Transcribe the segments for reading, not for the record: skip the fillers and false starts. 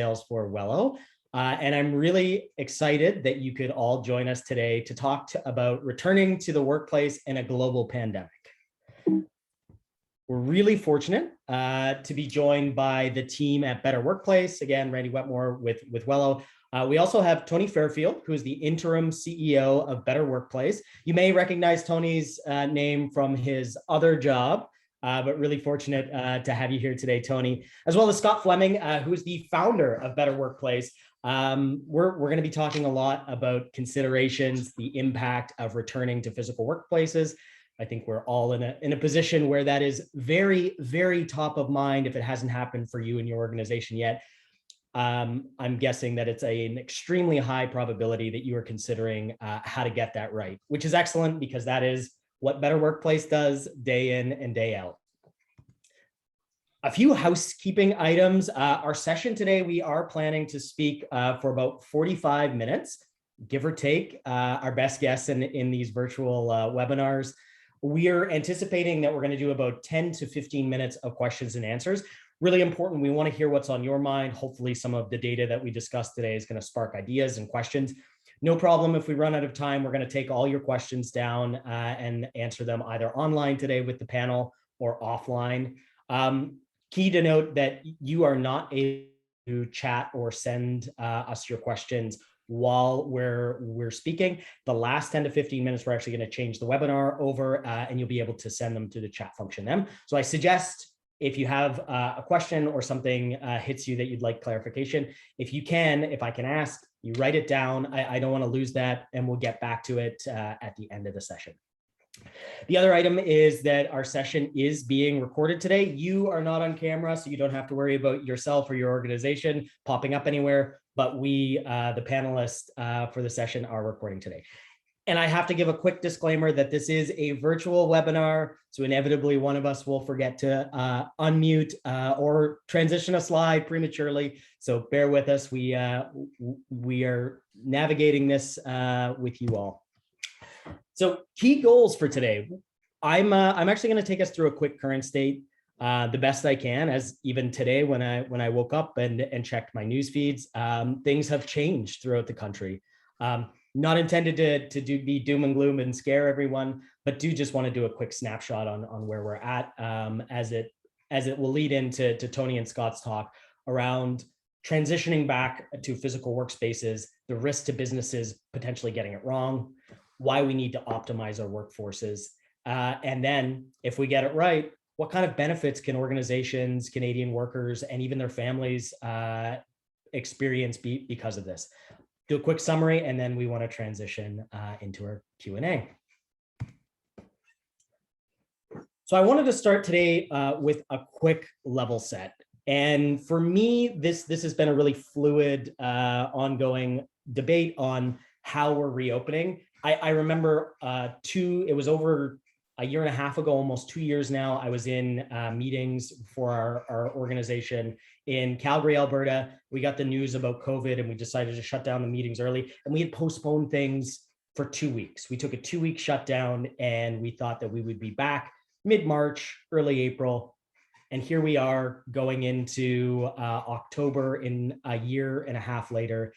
sales for Wello. And I'm really excited that you could all join us today to talk about returning to the workplace in a global pandemic. We're really fortunate to be joined by the team at Better Workplace. Again, Randy Wetmore with Wello. We also have Tony Fairfield, who is the Interim CEO of Better Workplace. You may recognize Tony's name from his other job, but really fortunate to have you here today, Tony, as well as Scott Fleming, who is the founder of Better Workplace. We're going to be talking a lot about considerations, the impact of returning to physical workplaces. I think we're all in a position where that is very, very top of mind if it hasn't happened for you and your organization yet. I'm guessing that it's an extremely high probability that you are considering how to get that right, which is excellent because that is what Better Workplace does day in and day out. A few housekeeping items. Our session today, we are planning to speak for about 45 minutes, give or take, our best guess in these virtual webinars. We're anticipating that we're going to do about 10 to 15 minutes of questions and answers. Really important. We want to hear what's on your mind. Hopefully some of the data that we discussed today is going to spark ideas and questions. No problem if we run out of time. We're going to take all your questions down and answer them either online today with the panel or offline. Key to note that you are not able to chat or send us your questions while we're speaking. The last 10 to 15 minutes, we're actually going to change the webinar over and you'll be able to send them to the chat function then. So I suggest if you have a question or something hits you that you'd like clarification, if I can ask, you write it down. I don't want to lose that, and we'll get back to it at the end of the session. The other item is that our session is being recorded today. You are not on camera, so you don't have to worry about yourself or your organization popping up anywhere, but we, the panelists for the session, are recording today. And I have to give a quick disclaimer that this is a virtual webinar, so inevitably one of us will forget to unmute or transition a slide prematurely. So bear with us. We are navigating this with you all. So key goals for today. I'm actually going to take us through a quick current state, the best I can, as even today when I woke up and checked my news feeds, things have changed throughout the country. Not intended to be doom and gloom and scare everyone, but do just want to do a quick snapshot on where we're at as it will lead into Tony and Scott's talk around transitioning back to physical workspaces, the risk to businesses potentially getting it wrong, why we need to optimize our workforces. And then if we get it right, what kind of benefits can organizations, Canadian workers, and even their families experience because of this? Do a quick summary, and then we want to transition into our Q&A. So I wanted to start today with a quick level set. And for me, this has been a really fluid, ongoing debate on how we're reopening. I remember it was over a year and a half ago, almost 2 years now, I was in meetings for our organization in Calgary, Alberta. We got the news about COVID and we decided to shut down the meetings early, and we had postponed things for 2 weeks. We took a 2-week shutdown and we thought that we would be back mid-March, early April. And here we are going into October in a year and a half later,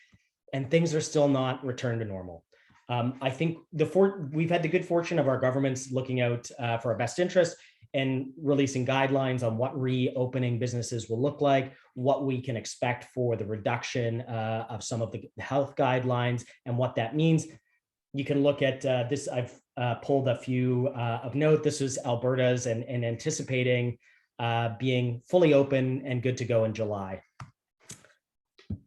and things are still not returned to normal. I think we've had the good fortune of our governments looking out for our best interest and releasing guidelines on what reopening businesses will look like, what we can expect for the reduction of some of the health guidelines and what that means. You can look at this. I've pulled a few of note. This is Alberta's and anticipating being fully open and good to go in July.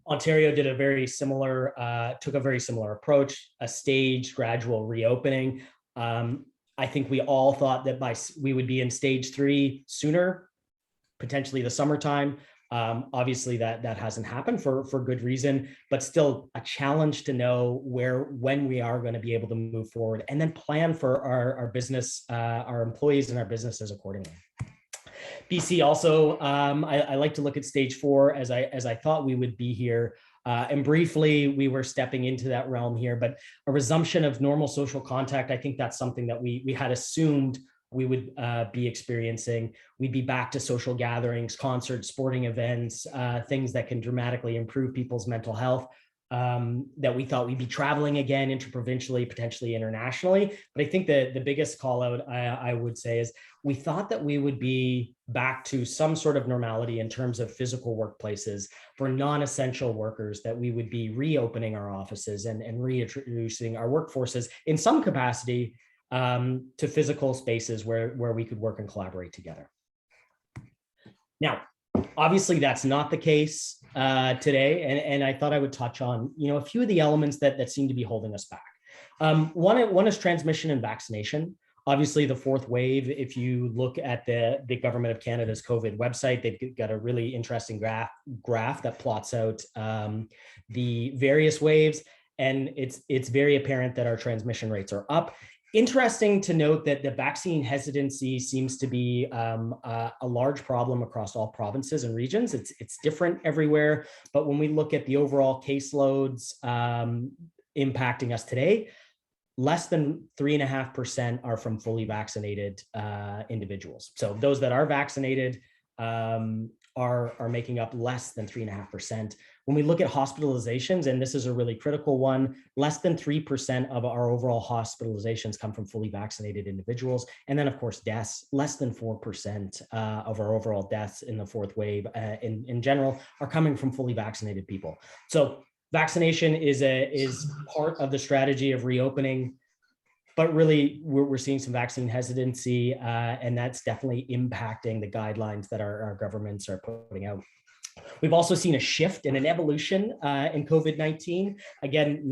Ontario did took a very similar approach, a staged, gradual reopening. I think we all thought that we would be in stage 3 sooner, potentially the summertime. Obviously that hasn't happened for good reason, but still a challenge to know when we are going to be able to move forward and then plan for our business, our employees and our businesses accordingly. BC also, I like to look at stage 4 as I thought we would be here. And briefly, we were stepping into that realm here, but a resumption of normal social contact, I think that's something that we had assumed we would be experiencing. We'd be back to social gatherings, concerts, sporting events, things that can dramatically improve people's mental health. That we thought we'd be traveling again interprovincially, potentially internationally. But I think the biggest call out I would say is we thought that we would be back to some sort of normality in terms of physical workplaces for non-essential workers, that we would be reopening our offices and reintroducing our workforces in some capacity to physical spaces where we could work and collaborate together. Now, obviously, that's not the case today, and I thought I would touch on a few of the elements that seem to be holding us back. One is transmission and vaccination. Obviously, the fourth wave, if you look at the Government of Canada's COVID website, they've got a really interesting graph that plots out the various waves, and it's very apparent that our transmission rates are up. Interesting to note that the vaccine hesitancy seems to be a large problem across all provinces and regions. It's different everywhere, but when we look at the overall caseloads impacting us today, less than 3.5% are from fully vaccinated individuals. So those that are vaccinated are making up less than 3.5%. When we look at hospitalizations, and this is a really critical one, less than 3% of our overall hospitalizations come from fully vaccinated individuals. And then of course, deaths, less than 4% of our overall deaths in the fourth wave in general are coming from fully vaccinated people. So vaccination is part of the strategy of reopening, but really we're seeing some vaccine hesitancy, and that's definitely impacting the guidelines that our governments are putting out. We've also seen a shift and an evolution in COVID-19. Again,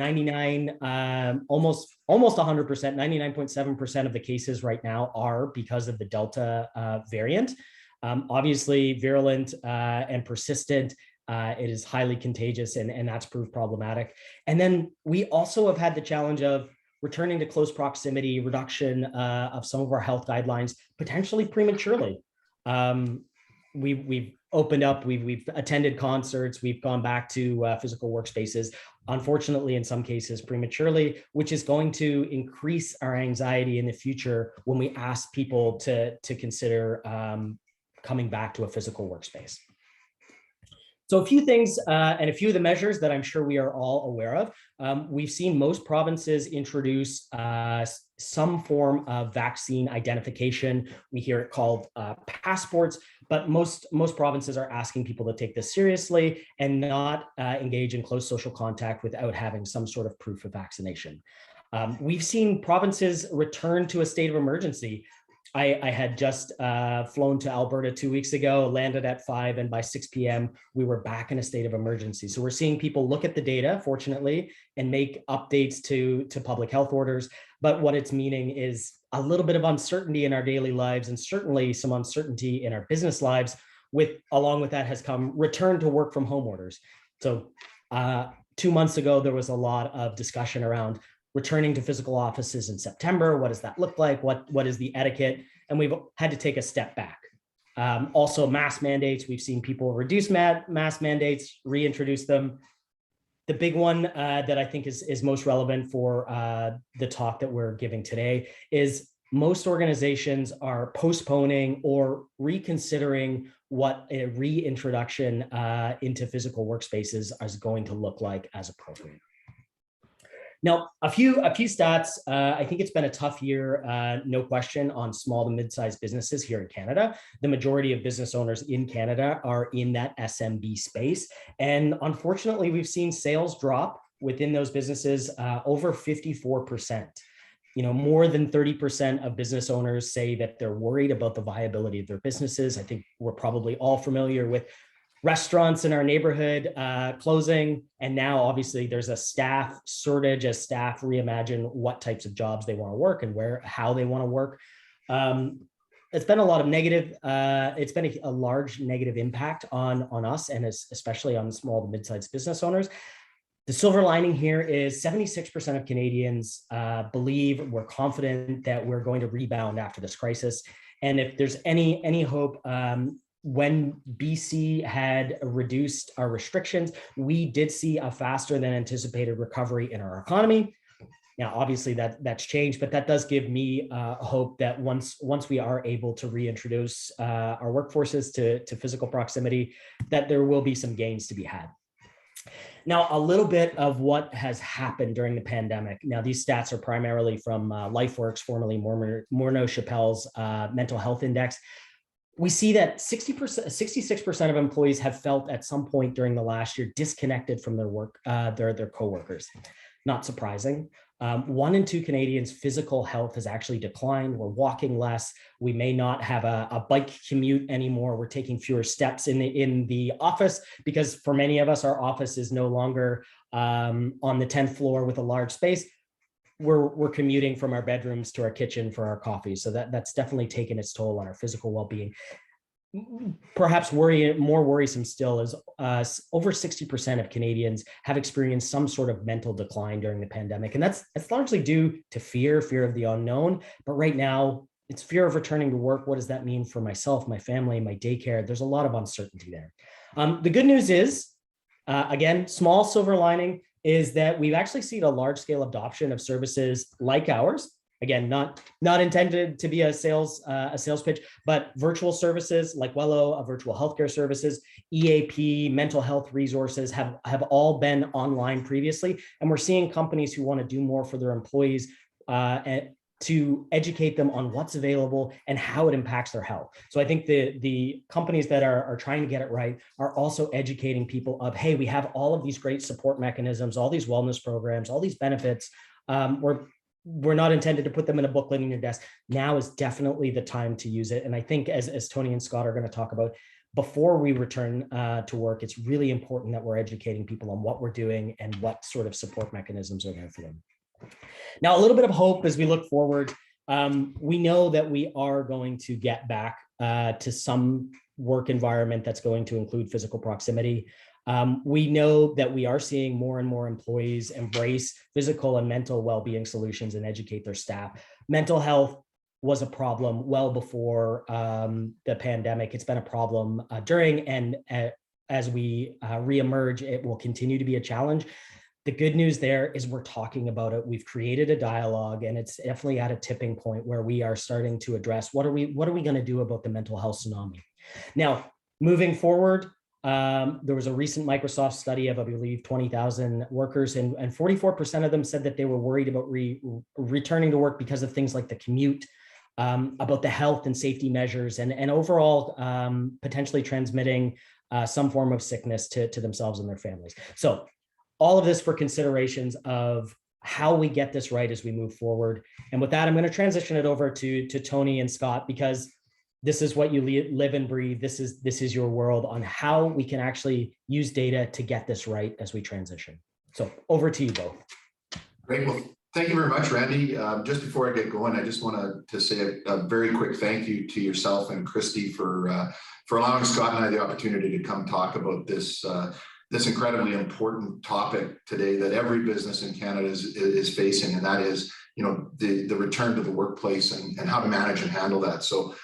almost 100%, 99.7% of the cases right now are because of the Delta variant. Obviously virulent and persistent. It is highly contagious, and that's proved problematic. And then we also have had the challenge of returning to close proximity, reduction of some of our health guidelines, potentially prematurely. We've opened up, we've attended concerts, we've gone back to physical workspaces, unfortunately, in some cases prematurely, which is going to increase our anxiety in the future when we ask people to consider coming back to a physical workspace. So a few things and a few of the measures that I'm sure we are all aware of. We've seen most provinces introduce some form of vaccine identification. We hear it called passports, but most provinces are asking people to take this seriously and not engage in close social contact without having some sort of proof of vaccination. We've seen provinces return to a state of emergency. I had just flown to Alberta 2 weeks ago, landed at 5, and by 6 p.m., we were back in a state of emergency. So we're seeing people look at the data, fortunately, and make updates to public health orders. But what it's meaning is a little bit of uncertainty in our daily lives, and certainly some uncertainty in our business lives. Along with that has come return to work from home orders. So 2 months ago, there was a lot of discussion around returning to physical offices in September. What does that look like? What is the etiquette? And we've had to take a step back. Also, mask mandates. We've seen people reduce mask mandates, reintroduce them. The big one that I think is most relevant for the talk that we're giving today is most organizations are postponing or reconsidering what a reintroduction into physical workspaces is going to look like as appropriate. Now, a few stats. I think it's been a tough year, no question, on small to mid-sized businesses here in Canada. The majority of business owners in Canada are in that SMB space. And unfortunately, we've seen sales drop within those businesses over 54%. More than 30% of business owners say that they're worried about the viability of their businesses. I think we're probably all familiar with restaurants in our neighborhood closing, and now obviously there's a staff shortage as staff reimagine what types of jobs they want to work and how they want to work. It's been a lot of negative. It's been a large negative impact on us, and especially on small to mid-sized business owners. The silver lining here is 76% of Canadians believe, we're confident that we're going to rebound after this crisis. And if there's any hope, when BC had reduced our restrictions, we did see a faster than anticipated recovery in our economy. Now, obviously that's changed, but that does give me hope that once we are able to reintroduce our workforces to physical proximity, that there will be some gains to be had. Now, a little bit of what has happened during the pandemic. Now, these stats are primarily from LifeWorks, formerly Morneau Chappelle's mental health index. We see that 66% of employees have felt at some point during the last year disconnected from their work, their coworkers. Not surprising. 1 in 2 Canadians' physical health has actually declined. We're walking less. We may not have a bike commute anymore. We're taking fewer steps in the office, because for many of us, our office is no longer on the 10th floor with a large space. We're commuting from our bedrooms to our kitchen for our coffee. So that's definitely taken its toll on our physical well-being. Perhaps more worrisome still is over 60% of Canadians have experienced some sort of mental decline during the pandemic. And that's largely due to fear of the unknown. But right now, it's fear of returning to work. What does that mean for myself, my family, my daycare? There's a lot of uncertainty there. The good news is, again, small silver lining, is that we've actually seen a large scale adoption of services like ours. Again, not intended to be a sales pitch, but virtual services like Wello, virtual healthcare services, EAP, mental health resources have all been online previously. And we're seeing companies who want to do more for their employees to educate them on what's available and how it impacts their health. So I think the companies that are trying to get it right are also educating people of, hey, we have all of these great support mechanisms, all these wellness programs, all these benefits. We're not intended to put them in a booklet in your desk. Now is definitely the time to use it. And I think as Tony and Scott are going to talk about, before we return to work, it's really important that we're educating people on what we're doing and what sort of support mechanisms are there for them. Now, a little bit of hope as we look forward. We know that we are going to get back to some work environment that's going to include physical proximity. We know that we are seeing more and more employees embrace physical and mental well-being solutions and educate their staff. Mental health was a problem well before the pandemic. It's been a problem during, and as we reemerge, it will continue to be a challenge. The good news there is we're talking about it. We've created a dialogue, and it's definitely at a tipping point where we are starting to address what are we going to do about the mental health tsunami. Now, moving forward, there was a recent Microsoft study of, I believe, 20,000 workers, and 44% of them said that they were worried about returning to work because of things like the commute, about the health and safety measures, and overall potentially transmitting some form of sickness to themselves and their families. So all of this for considerations of how we get this right as we move forward. And with that, I'm going to transition it over to Tony and Scott, because this is what you live and breathe. This is your world on how we can actually use data to get this right as we transition. So over to you both. Great. Well, thank you very much, Randy. Just before I get going, I just want to say a very quick thank you to yourself and Christy for allowing Scott and I the opportunity to come talk about this incredibly important topic today that every business in Canada is facing, and that is, the return to the workplace and how to manage and handle that. So,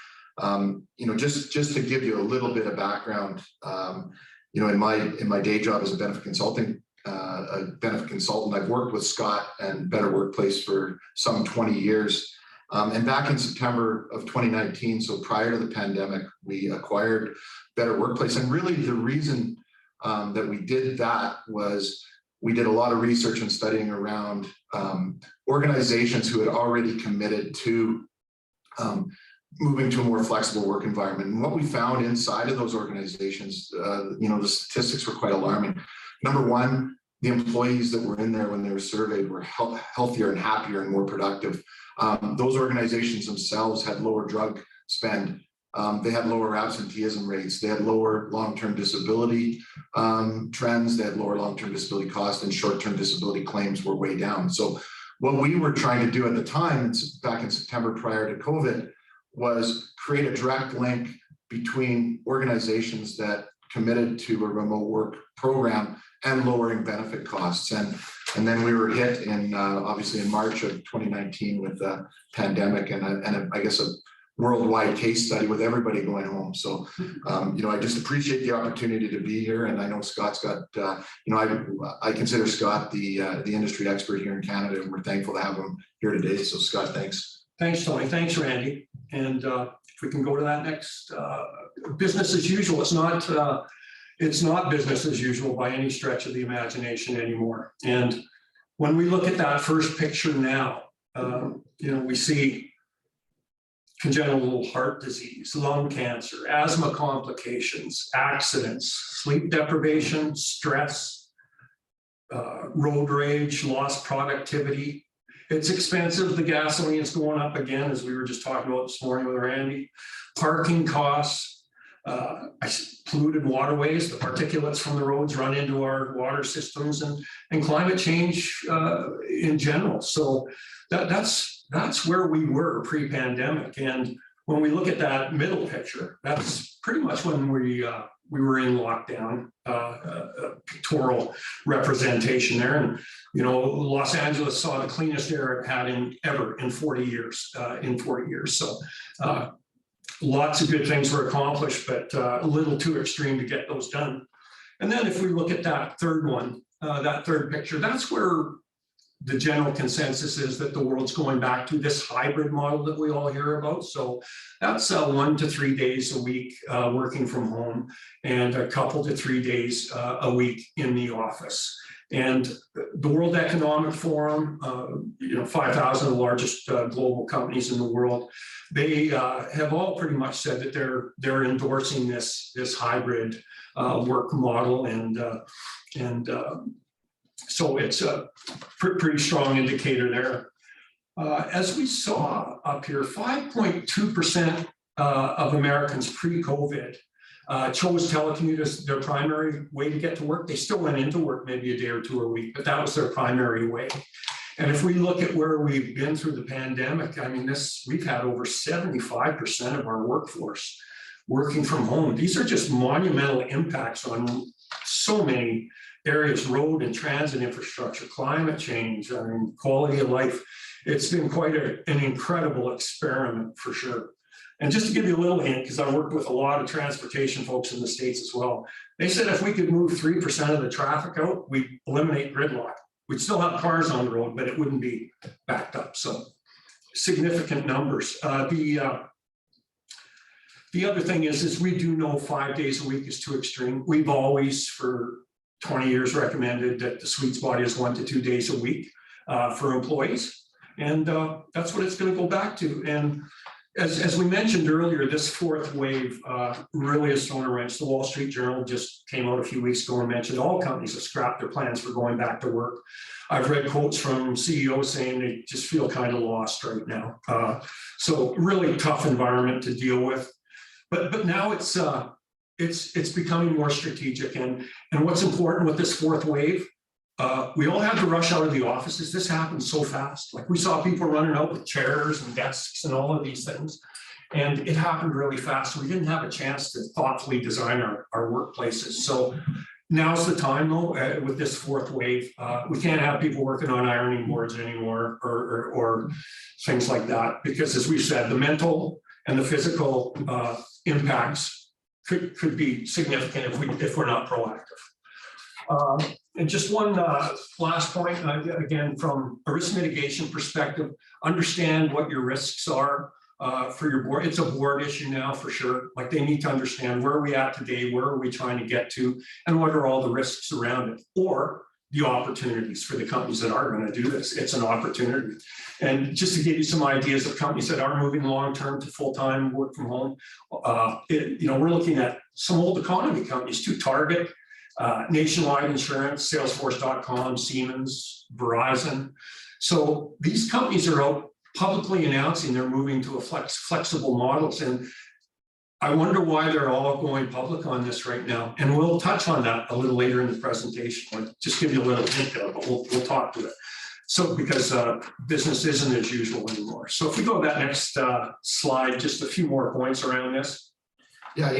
just to give you a little bit of background, in my day job as a benefit consultant, I've worked with Scott and Better Workplace for some 20 years. And back in September of 2019, so prior to the pandemic, we acquired Better Workplace. And really the reason that we did that was we did a lot of research and studying around organizations who had already committed to moving to a more flexible work environment. And what we found inside of those organizations, the statistics were quite alarming. Number one, the employees that were in there when they were surveyed were healthier and happier and more productive. Those organizations themselves had lower drug spend. They had lower absenteeism rates. They had lower long-term disability trends. They had lower long-term disability costs, and short-term disability claims were way down. So what we were trying to do at the time, back in September prior to COVID, was create a direct link between organizations that committed to a remote work program and lowering benefit costs. And then we were hit obviously in March of 2019 with the pandemic and I guess a worldwide case study with everybody going home. So, I just appreciate the opportunity to be here. And I know Scott's got, I consider Scott the industry expert here in Canada, and we're thankful to have him here today. So Scott, thanks. Thanks, Tony. Thanks, Randy. And if we can go to that next, business as usual. It's not business as usual by any stretch of the imagination anymore. And when we look at that first picture now, we see congenital heart disease, lung cancer, asthma complications, accidents, sleep deprivation, stress, road rage, lost productivity. It's expensive. The gasoline is going up again, as we were just talking about this morning with Randy. Parking costs, polluted waterways, the particulates from the roads run into our water systems, and climate change in general. So that's where we were pre-pandemic. And when we look at that middle picture, that's pretty much when we were in lockdown, pictorial representation there. And, Los Angeles saw the cleanest air it had ever in 40 years, So lots of good things were accomplished, but a little too extreme to get those done. And then if we look at that third one, that third picture, that's where the general consensus is that the world's going back to this hybrid model that we all hear about. So that's 1 to 3 days a week working from home, and a couple to 3 days a week in the office. And the World Economic Forum, 5,000 of the largest global companies in the world, they have all pretty much said that they're endorsing this hybrid work model, and so it's a pretty strong indicator there. As we saw up here, 5.2% of Americans pre-COVID chose telecommute as their primary way to get to work. They still went into work maybe a day or two a week, but that was their primary way. And if we look at where we've been through the pandemic, we've had over 75% of our workforce working from home. These are just monumental impacts on so many areas: road and transit infrastructure, climate change, quality of life. It's been quite an incredible experiment for sure. And just to give you a little hint, because I worked with a lot of transportation folks in the States as well, they said if we could move 3% of the traffic out, we'd eliminate gridlock. We'd still have cars on the road, but it wouldn't be backed up. So significant numbers. The other thing is we do know 5 days a week is too extreme. We've always, for 20 years, recommended that the sweet spot is 1 to 2 days a week for employees. And that's what it's going to go back to. And as we mentioned earlier, this fourth wave really has thrown a wrench. The Wall Street Journal just came out a few weeks ago and mentioned all companies have scrapped their plans for going back to work. I've read quotes from CEOs saying they just feel kind of lost right now. So really tough environment to deal with. But now it's becoming more strategic. And what's important with this fourth wave, we all had to rush out of the offices. This happened so fast. Like we saw people running out with chairs and desks and all of these things. And it happened really fast. We didn't have a chance to thoughtfully design our workplaces. So now's the time though, with this fourth wave. We can't have people working on ironing boards anymore or things like that. Because as we said, the mental and the physical impacts could be significant if we're not proactive. And just one last point, again, from a risk mitigation perspective, understand what your risks are for your board. It's a board issue now for sure. Like they need to understand where are we at today, where are we trying to get to, and what are all the risks around it, or the opportunities for the companies that are going to do this. It's an opportunity. And just to give you some ideas of companies that are moving long-term to full-time work from home, we're looking at some old economy companies too, Target, Nationwide Insurance, Salesforce.com, Siemens, Verizon. So these companies are out publicly announcing they're moving to a flexible models. And I wonder why they're all going public on this right now. And we'll touch on that a little later in the presentation. I'll just give you a little hint there, but we'll talk to it. So because business isn't as usual anymore. So if we go to that next slide, just a few more points around this. Yeah,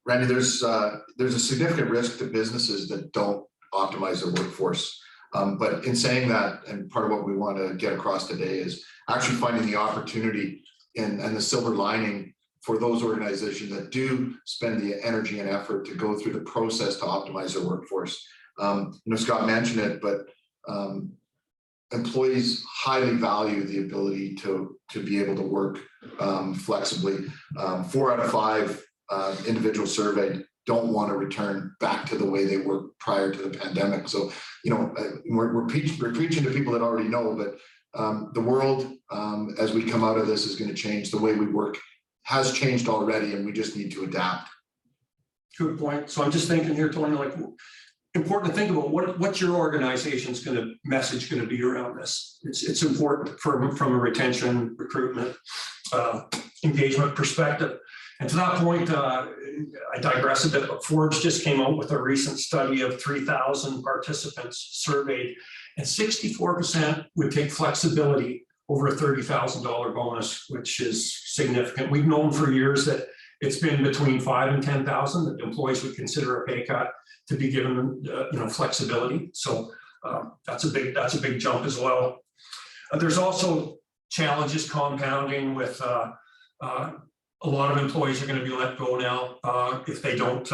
Randy, there's a significant risk to businesses that don't optimize their workforce. But in saying that, and part of what we want to get across today is actually finding the opportunity and the silver lining for those organizations that do spend the energy and effort to go through the process to optimize their workforce. Scott mentioned it, but employees highly value the ability to be able to work flexibly. 4 out of 5 individuals surveyed don't want to return back to the way they were prior to the pandemic. So, we're preaching to people that already know, but the world, as we come out of this, is going to change. The way we work has changed already, and we just need to adapt. Good point. So I'm just thinking here, Tony, like, important to think about what your organization's message going to be around this. It's important from a retention, recruitment, engagement perspective. And to that point, I digress a bit, but Forbes just came out with a recent study of 3,000 participants surveyed, and 64% would take flexibility over a $30,000 bonus, which is significant. We've known for years that it's been between 5,000 and 10,000 that employees would consider a pay cut to be given them, flexibility. So that's a big jump as well. There's also challenges compounding with a lot of employees are going to be let go now if they don't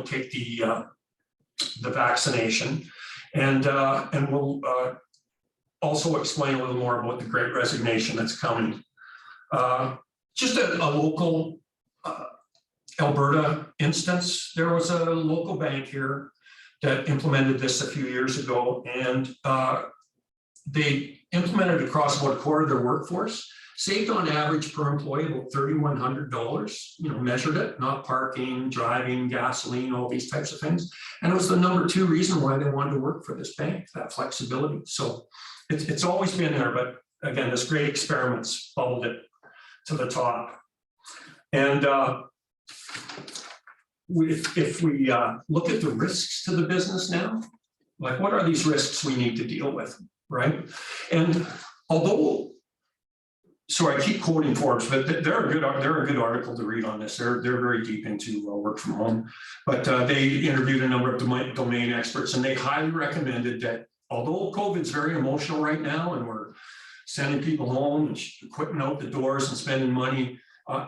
take the vaccination, and we'll also explain a little more about the Great Resignation that's coming. Just a local Alberta instance. There was a local bank here that implemented this a few years ago, and they implemented it across about a quarter of their workforce, saved on average per employee about $3,100, measured it, not parking, driving, gasoline, all these types of things. And it was the number 2 reason why they wanted to work for this bank, that flexibility. So it's always been there, but again, this great experiments bubbled it to the top. And if we look at the risks to the business now, like, what are these risks we need to deal with, right? And although, so I keep quoting Forbes, but they're a good article to read on this. They're very deep into work from home, but they interviewed a number of domain experts, and they highly recommended that, although COVID's very emotional right now, and we're sending people home and quitting out the doors and spending money,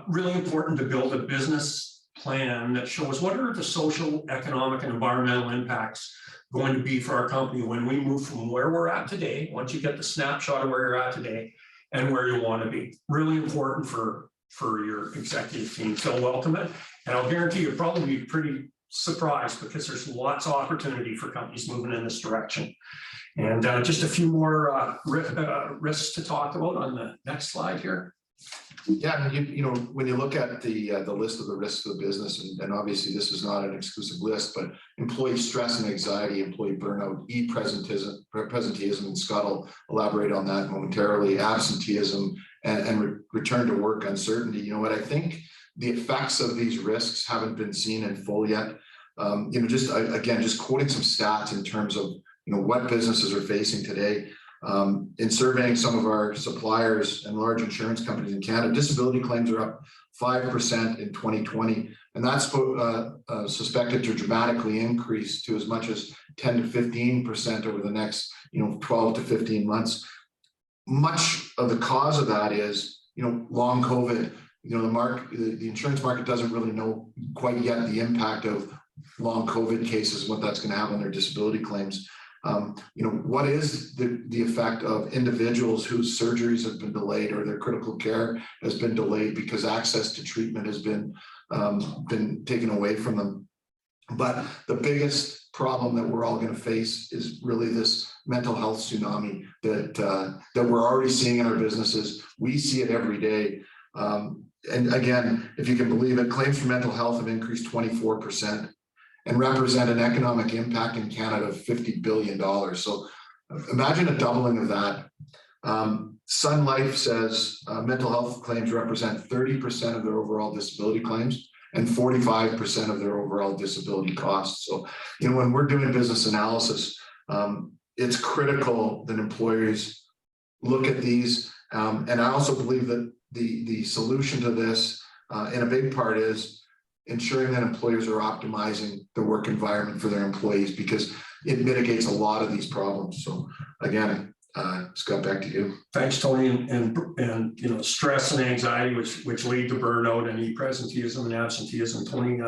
really important to build a business plan that shows what are the social, economic, and environmental impacts going to be for our company when we move from where we're at today, once you get the snapshot of where you're at today, and where you want to be. Really important for your executive team. So welcome it. And I'll guarantee you'll probably be pretty surprised, because there's lots of opportunity for companies moving in this direction. And just a few more risks to talk about on the next slide here. Yeah, when you look at the list of the risks of the business, and obviously this is not an exclusive list, but employee stress and anxiety, employee burnout, presenteeism, and Scott will elaborate on that momentarily, absenteeism, and return to work uncertainty. I think the effects of these risks haven't been seen in full yet. Just quoting some stats in terms of what businesses are facing today. In surveying some of our suppliers and large insurance companies in Canada, disability claims are up 5% in 2020, and that's suspected to dramatically increase to as much as 10 to 15% over the next 12 to 15 months. Much of the cause of that is long COVID. The insurance market doesn't really know quite yet the impact of long COVID cases, what that's going to have on their disability claims. What is the effect of individuals whose surgeries have been delayed or their critical care has been delayed because access to treatment has been taken away from them? But the biggest problem that we're all going to face is really this mental health tsunami that we're already seeing in our businesses. We see it every day. And again, if you can believe it, claims for mental health have increased 24%. And represent an economic impact in Canada of $50 billion. So imagine a doubling of that. Sun Life says mental health claims represent 30% of their overall disability claims and 45% of their overall disability costs. So, when we're doing business analysis, it's critical that employers look at these. And I also believe that the solution to this, in a big part, is ensuring that employers are optimizing the work environment for their employees, because it mitigates a lot of these problems. So again, Scott, back to you. Thanks, Tony. And you know, stress and anxiety, which lead to burnout and presenteeism and absenteeism. Tony,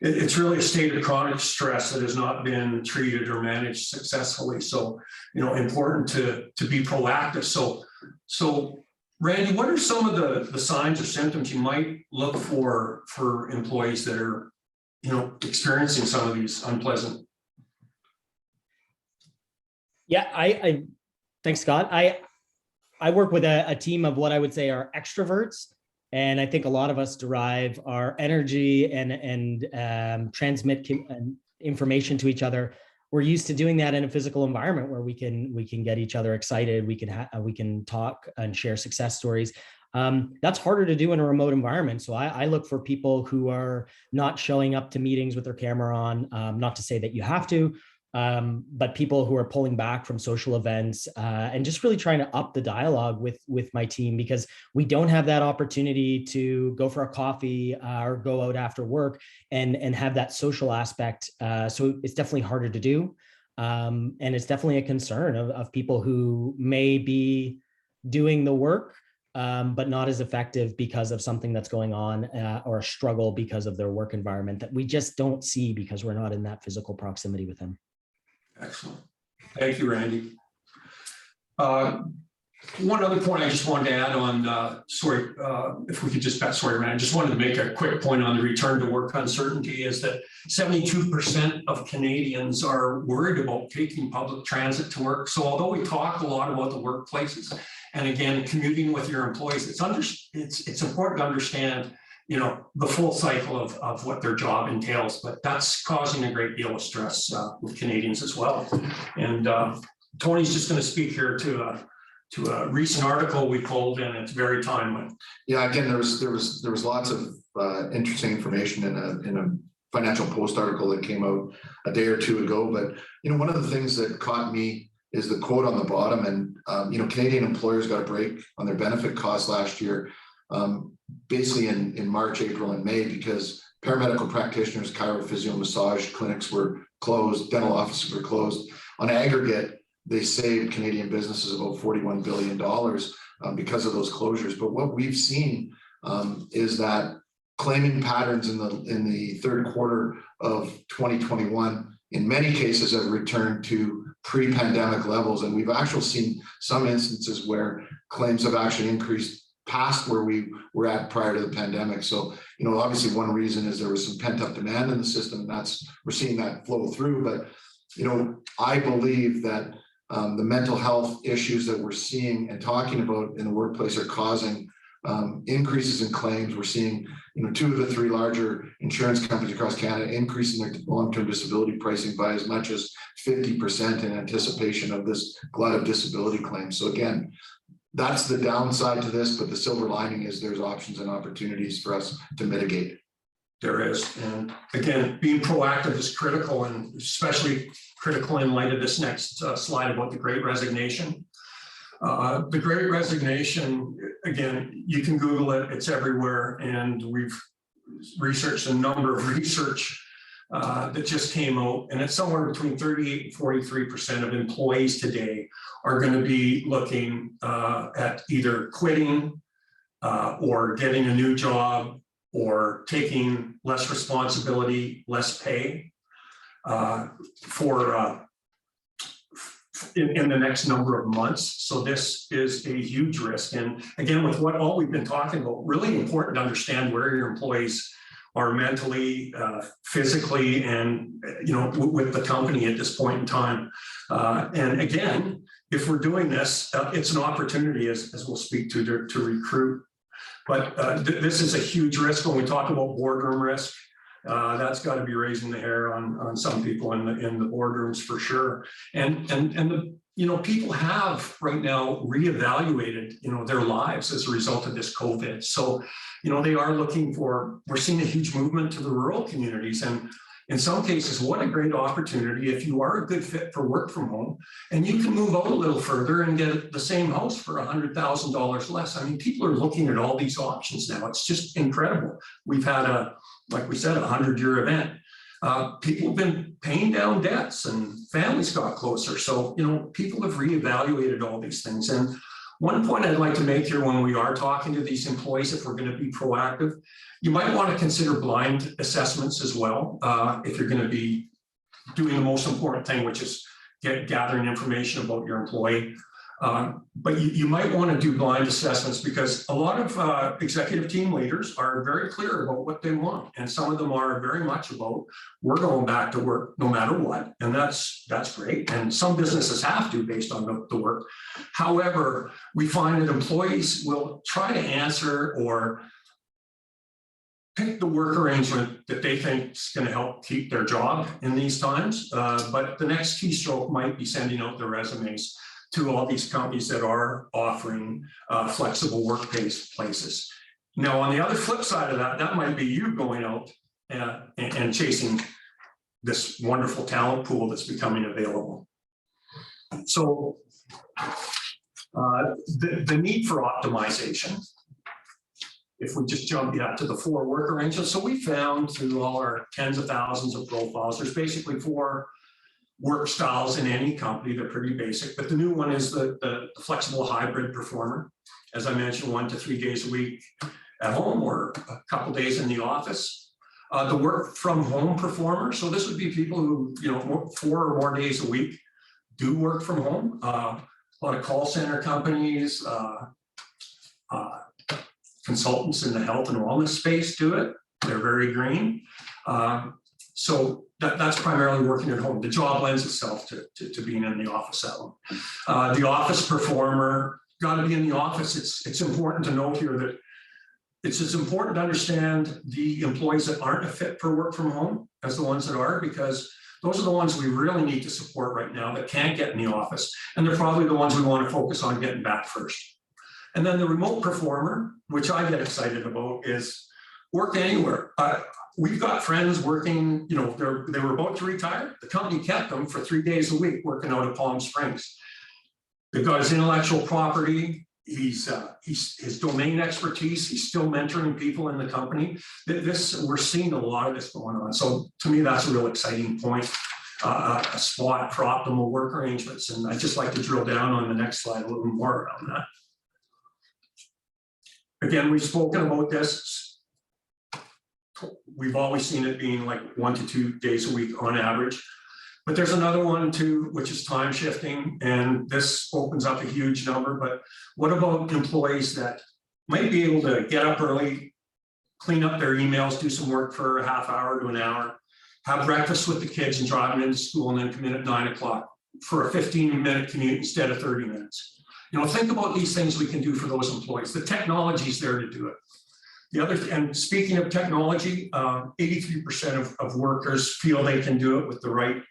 it's really a state of chronic stress that has not been treated or managed successfully. So, you know, important to be proactive. So Randy, what are some of the signs or symptoms you might look for employees that are, you know, experiencing some of these unpleasant? Yeah, I thanks, Scott. I work with a team of what I would say are extroverts. And I think a lot of us derive our energy and transmit information to each other. We're used to doing that in a physical environment where we can get each other excited. We can talk and share success stories. That's harder to do in a remote environment. So I look for people who are not showing up to meetings with their camera on. Not to say that you have to, but people who are pulling back from social events and just really trying to up the dialogue with my team, because we don't have that opportunity to go for a coffee or go out after work and have that social aspect. So it's definitely harder to do. And it's definitely a concern of people who may be doing the work, but not as effective because of something that's going on or a struggle because of their work environment that we just don't see because we're not in that physical proximity with them. Excellent. Thank you, Randy. One other point I just wanted to add on, if we could just, Randy, I just wanted to make a quick point on the return to work uncertainty is that 72% of Canadians are worried about taking public transit to work. So although we talk a lot about the workplaces and again, commuting with your employees, it's important to understand, you know, the full cycle of what their job entails, but that's causing a great deal of stress with Canadians as well. And Tony's just going to speak here to a recent article we pulled, and it's very timely. Yeah, again, there was lots of interesting information in a Financial Post article that came out a day or two ago. But you know, one of the things that caught me is the quote on the bottom, and you know, Canadian employers got a break on their benefit costs last year. Basically in March, April, and May, because paramedical practitioners, chiro, physio, massage clinics were closed, dental offices were closed. On aggregate, they saved Canadian businesses about $41 billion because of those closures. But what we've seen is that claiming patterns in the third quarter of 2021, in many cases, have returned to pre-pandemic levels. And we've actually seen some instances where claims have actually increased past where we were at prior to the pandemic. So, you know, obviously one reason is there was some pent-up demand in the system, and we're seeing that flow through. But, you know, I believe that the mental health issues that we're seeing and talking about in the workplace are causing increases in claims. We're seeing, you know, 2 of the 3 larger insurance companies across Canada increasing their long-term disability pricing by as much as 50% in anticipation of this glut of disability claims. So again, that's the downside to this, but the silver lining is there's options and opportunities for us to mitigate. There is. And again, being proactive is critical, and especially critical in light of this next slide about the Great Resignation. The Great Resignation, again, you can Google it, it's everywhere. And we've researched a number of research that just came out, and it's somewhere between 38 and 43% of employees today are going to be looking at either quitting or getting a new job or taking less responsibility, less pay in the next number of months. So this is a huge risk. And again, with all we've been talking about, really important to understand where your employees are mentally, physically, and you know, with the company at this point in time. And again, if we're doing this, it's an opportunity, as we'll speak to recruit. But this is a huge risk when we talk about boardroom risk. That's got to be raising the hair on some people in the boardrooms for sure. And the, you know, people have right now reevaluated, you know, their lives as a result of this COVID. So, you know, we're seeing a huge movement to the rural communities. And in some cases, what a great opportunity if you are a good fit for work from home and you can move out a little further and get the same house for $100,000 less. I mean, people are looking at all these options now. It's just incredible. We've had like we said, a 100-year event. People have been paying down debts and families got closer. So, people have reevaluated all these things. And one point I'd like to make here when we are talking to these employees, if we're going to be proactive, you might want to consider blind assessments as well. If you're going to be doing the most important thing, which is gathering information about your employee. But you might want to do blind assessments because a lot of executive team leaders are very clear about what they want. And some of them are very much about, we're going back to work no matter what. And that's great. And some businesses have to based on the work. However, we find that employees will try to answer or pick the work arrangement that they think is going to help keep their job in these times. But the next keystroke might be sending out their resumes to all these companies that are offering flexible workplaces. Now, on the other flip side of that, that might be you going out and chasing this wonderful talent pool that's becoming available. So the need for optimization, if we just jump to the 4 work arrangements. So we found through all our tens of thousands of profiles, there's basically 4 work styles in any company. They're pretty basic, but the new one is the flexible hybrid performer. As I mentioned, 1 to 3 days a week at home or a couple days in the office. The work from home performer. So this would be people who, 4 or more days a week do work from home. A lot of call center companies, consultants in the health and wellness space do it. They're very green. So that's primarily working at home. The job lends itself to being in the office at home. The office performer, got to be in the office. It's important to note here that it's important to understand the employees that aren't a fit for work from home as the ones that are, because those are the ones we really need to support right now that can't get in the office. And they're probably the ones we want to focus on getting back first. And then the remote performer, which I get excited about, is work anywhere. We've got friends working, they were about to retire. The company kept them for 3 days a week working out of Palm Springs. They've got his intellectual property, his domain expertise, he's still mentoring people in the company. We're seeing a lot of this going on. So to me, that's a real exciting point, a spot for optimal work arrangements. And I'd just like to drill down on the next slide a little more around that. Again, we've spoken about this. We've always seen it being like 1 to 2 days a week on average. But there's another one too, which is time shifting. And this opens up a huge number. But what about employees that might be able to get up early, clean up their emails, do some work for a half hour to an hour, have breakfast with the kids and drive them into school, and then come in at 9 o'clock for a 15-minute commute instead of 30 minutes. Think about these things we can do for those employees. The technology is there to do it. And speaking of technology, 83% of workers feel they can do it with the right,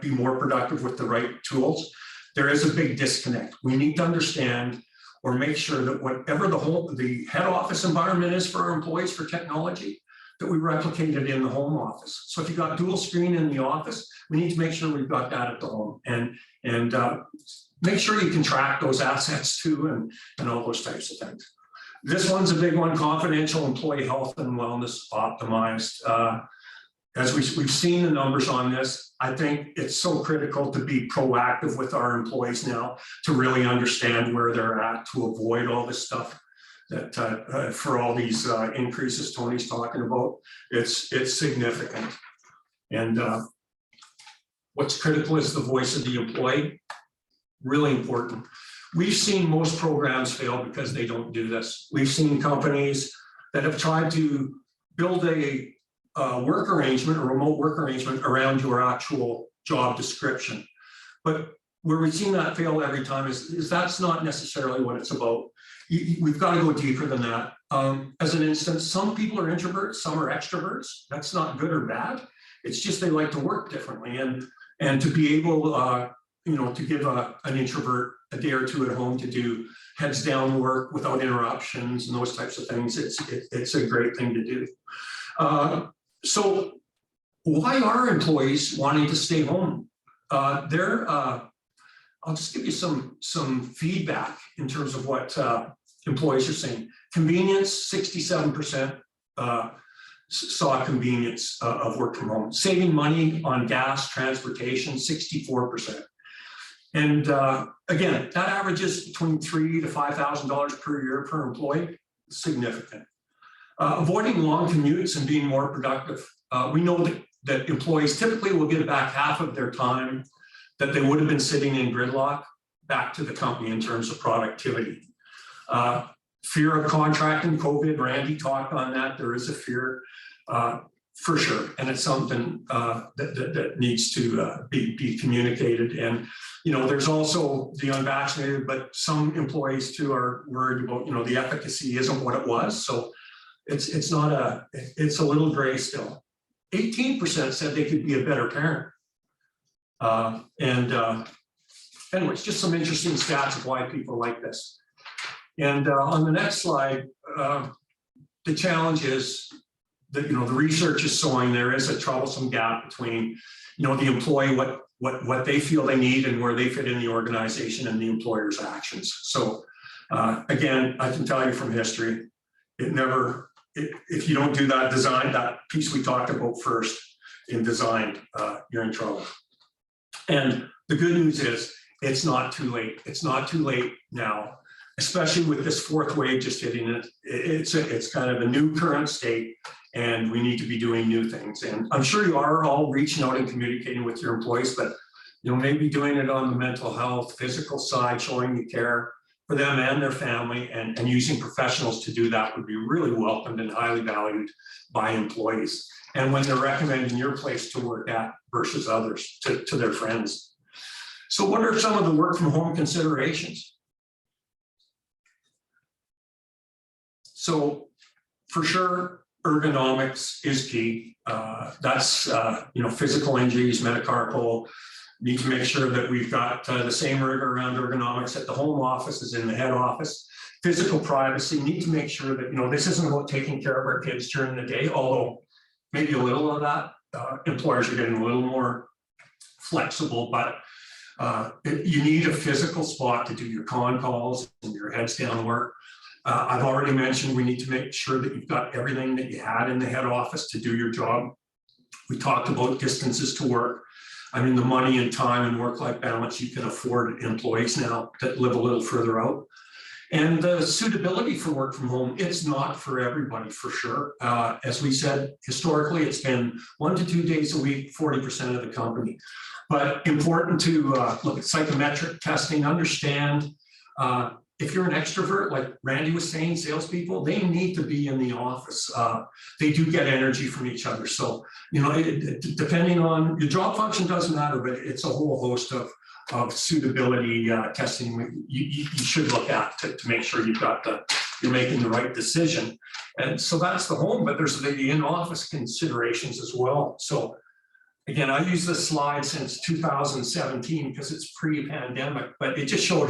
be more productive with the right tools. There is a big disconnect. We need to understand or make sure that whatever the head office environment is for our employees for technology, that we replicate it in the home office. So if you've got dual screen in the office, we need to make sure we've got that at the home and make sure you can track those assets too and all those types of things. This one's a big one, confidential employee health and wellness optimized. As we've seen the numbers on this, I think it's so critical to be proactive with our employees now to really understand where they're at to avoid all this stuff that for all these increases Tony's talking about. It's significant. And what's critical is the voice of the employee, really important. We've seen most programs fail because they don't do this. We've seen companies that have tried to build a work arrangement, a remote work arrangement around your actual job description. But where we've seen that fail every time is that's not necessarily what it's about. We've got to go deeper than that. As an instance, some people are introverts, some are extroverts. That's not good or bad. It's just they like to work differently. And to be able to give an introvert a day or two at home to do heads down work without interruptions and those types of things, it's a great thing to do. So why are employees wanting to stay home? I'll just give you some feedback in terms of what employees are saying. Convenience, 67%. saw convenience of work from home. Saving money on gas, transportation, 64%. And again, that averages between $3,000 to $5,000 per year per employee, significant. Avoiding long commutes and being more productive. We know that employees typically will get back half of their time that they would have been sitting in gridlock back to the company in terms of productivity. Fear of contracting COVID, Randy talked on that. There is a fear for sure. And it's something that needs to be communicated. And, you know, there's also the unvaccinated, but some employees too are worried about, you know, the efficacy isn't what it was. So it's a little gray still. 18% said they could be a better parent. Anyways, just some interesting stats of why people like this. And on the next slide, the challenge is that, you know, the research is showing there is a troublesome gap between, you know, the employee, what they feel they need and where they fit in the organization and the employer's actions. So again, I can tell you from history, if you don't do that design, that piece we talked about first in design, you're in trouble. And the good news is it's not too late. It's not too late now, especially with this fourth wave just hitting it. It's kind of a new current state, and we need to be doing new things. And I'm sure you are all reaching out and communicating with your employees, but you know, maybe doing it on the mental health, physical side, showing you care for them and their family, and using professionals to do that would be really welcomed and highly valued by employees. And when they're recommending your place to work at versus others to their friends. So what are some of the work from home considerations? So for sure, ergonomics is key. That's, you know, physical injuries, metacarpal. Need to make sure that we've got the same rigor around ergonomics at the home office as in the head office. Physical privacy, need to make sure that, you know, this isn't about taking care of our kids during the day, although maybe a little of that. Employers are getting a little more flexible, but you need a physical spot to do your con calls and your heads down work. I've already mentioned we need to make sure that you've got everything that you had in the head office to do your job. We talked about distances to work. I mean, the money and time and work-life balance you can afford employees now that live a little further out. And the suitability for work from home, it's not for everybody, for sure. As we said, historically, it's been 1 to 2 days a week, 40% of the company. But important to look at psychometric testing, understand if you're an extrovert, like Randy was saying, salespeople, they need to be in the office. They do get energy from each other. So, you know, depending on your job function doesn't matter, but it's a whole host of suitability testing you should look at to make sure you're making the right decision. And so that's the home, but there's the in-office considerations as well. So again, I use this slide since 2017 because it's pre-pandemic, but it just showed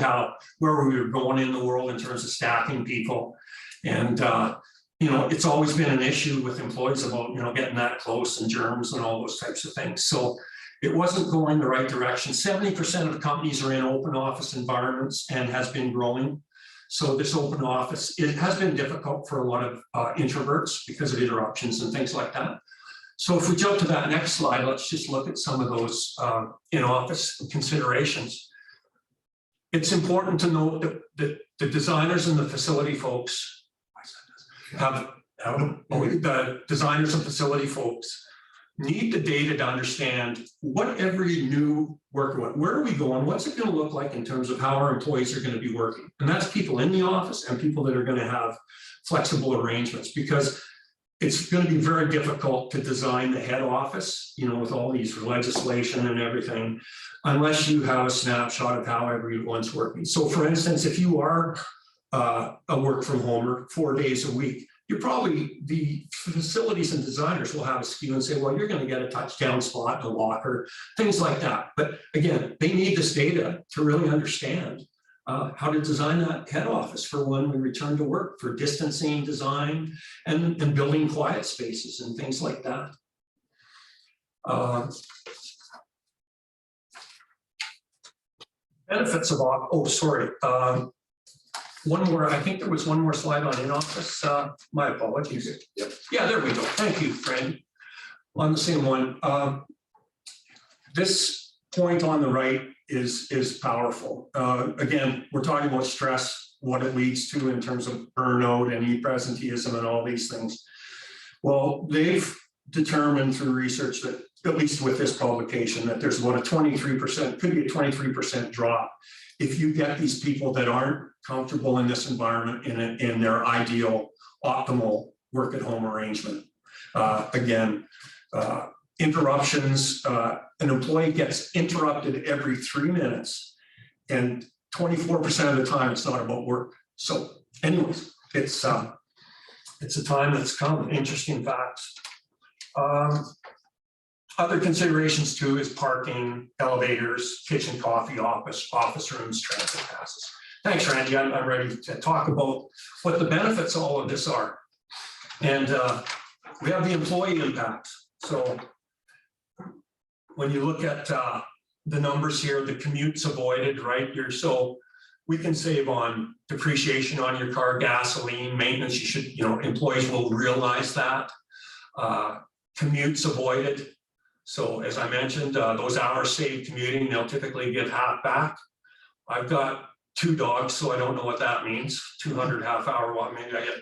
where we were going in the world in terms of staffing people. And you know, it's always been an issue with employees about, you know, getting that close and germs and all those types of things. So it wasn't going the right direction. 70% of the companies are in open office environments and has been growing. So this open office, it has been difficult for a lot of introverts because of interruptions and things like that. So if we jump to that next slide, let's just look at some of those in-office considerations. It's important to note that the designers and the facility folks the designers and facility folks need the data to understand what every new worker, where are we going? What's it going to look like in terms of how our employees are going to be working? And that's people in the office and people that are going to have flexible arrangements, because it's going to be very difficult to design the head office, you know, with all these legislation and everything, unless you have a snapshot of how everyone's working. So for instance, if you are a work from homer 4 days a week, you're probably, the facilities and designers will have a skew and say, well, you're going to get a touchdown spot, a locker, things like that. But again, they need this data to really understand how to design that head office for when we return to work, for distancing design and building quiet spaces and things like that. Benefits of, one more, I think there was one more slide on in-office. My apologies. Yep. Yeah, there we go. Thank you, Randy. On the same one. This point on the right is powerful. Again, we're talking about stress, what it leads to in terms of burnout and e-presenteeism and all these things. Well, they've determined through research that, at least with this publication, that there's about a 23%, could be a 23% drop if you get these people that aren't comfortable in this environment in their ideal, optimal work at home arrangement. Interruptions, an employee gets interrupted every 3 minutes, and 24% of the time it's not about work. So anyways, it's a time that's come. Interesting facts. Other considerations too is parking, elevators, kitchen, coffee, office rooms, transit passes. Thanks, Randy. I'm ready to talk about what the benefits of all of this are. And we have the employee impact. So when you look at the numbers here, the commutes avoided, right? So we can save on depreciation on your car, gasoline, maintenance. You should, employees will realize that. Commutes avoided. So as I mentioned, those hours saved commuting, they'll typically give half back. I've got 2 dogs, so I don't know what that means. 200 half-hour walk, maybe I get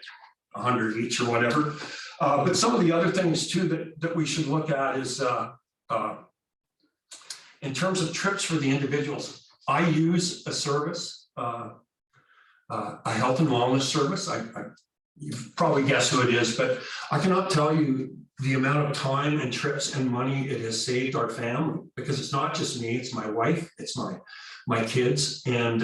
100 each or whatever. But some of the other things too that we should look at is in terms of trips for the individuals. I use a service, a health and wellness service. You've probably guessed who it is, but I cannot tell you the amount of time and trips and money it has saved our family, because it's not just me, it's my wife, it's my kids, and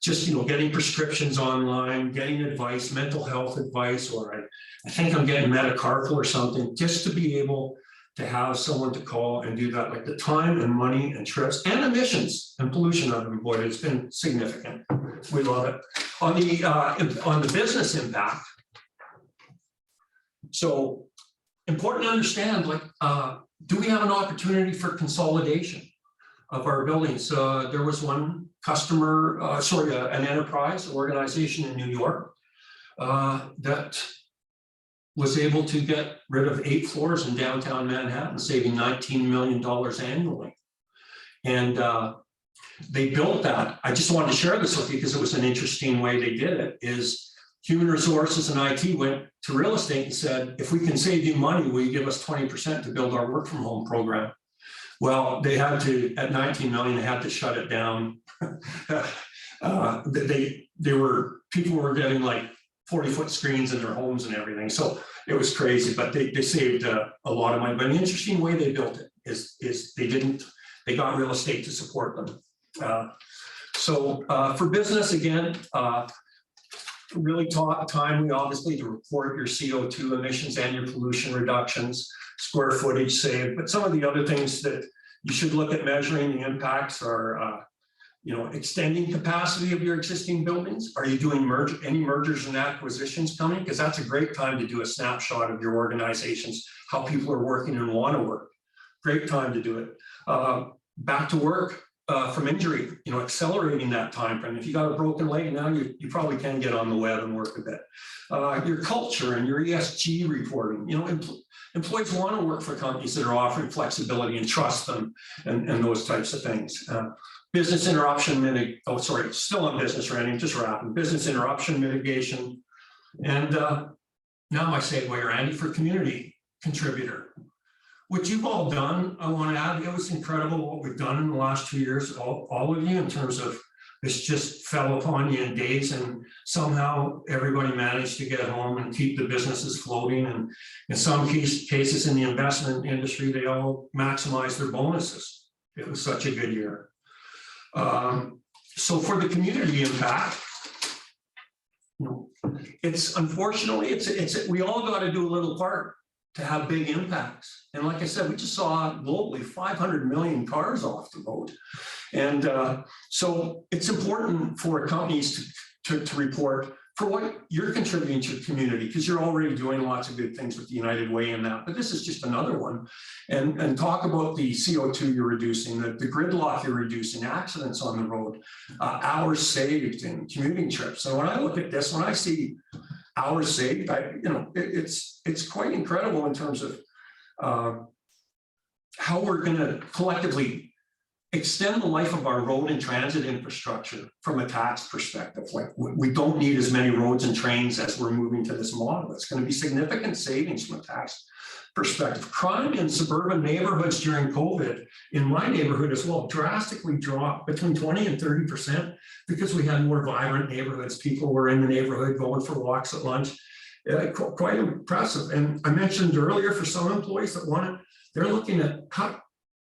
just getting prescriptions online, getting advice, mental health advice, or I think I'm getting metacarpal or something, just to be able to have someone to call and do that. Like the time and money and trips and emissions and pollution I've avoided, it's been significant. We love it. On the business impact, so important to understand, do we have an opportunity for consolidation of our buildings? There was one customer, an enterprise organization in New York that was able to get rid of 8 floors in downtown Manhattan, saving $19 million annually. And they built that. I just wanted to share this with you because it was an interesting way they did it, is human resources and IT went to real estate and said, if we can save you money, will you give us 20% to build our work from home program? Well, they had to, at 19 million, they had to shut it down. People were getting like 40-foot screens in their homes and everything. So it was crazy, but they saved a lot of money. But an interesting way they built it is they got real estate to support them. For business, again, really timely, obviously, to report your CO2 emissions and your pollution reductions, square footage saved. But some of the other things that you should look at measuring the impacts are, extending capacity of your existing buildings. Are you doing any mergers and acquisitions coming? Because that's a great time to do a snapshot of your organizations, how people are working and want to work. Great time to do it. Back to work from injury, accelerating that time frame. If you got a broken leg now, you probably can get on the web and work a bit. Your culture and your ESG reporting. Employees want to work for companies that are offering flexibility and trust them, and those types of things. Business interruption still on business, Randy, just wrapping. Business interruption mitigation. And now my segue, Randy, for community contributor. What you've all done, I want to add, it was incredible what we've done in the last 2 years, all of you, in terms of this just fell upon you in days, and somehow everybody managed to get home and keep the businesses floating. And in some cases in the investment industry, they all maximized their bonuses. It was such a good year. So for the community impact, it's unfortunately, we all got to do a little part to have big impacts. And like I said, we just saw globally 500 million cars off the road. And so it's important for companies to report for what you're contributing to the community, because you're already doing lots of good things with the United Way and that, but this is just another one. And talk about the CO2 you're reducing, the gridlock you're reducing, accidents on the road, hours saved in commuting trips. So when I look at this, when I see hours saved, it's quite incredible in terms of how we're going to collectively extend the life of our road and transit infrastructure from a tax perspective. Like, we don't need as many roads and trains as we're moving to this model. It's going to be significant savings from a tax perspective. Crime in suburban neighborhoods during COVID, in my neighborhood as well, drastically dropped between 20 and 30% because we had more vibrant neighborhoods. People were in the neighborhood going for walks at lunch. Quite impressive. And I mentioned earlier, for some employees that want it, they're looking at how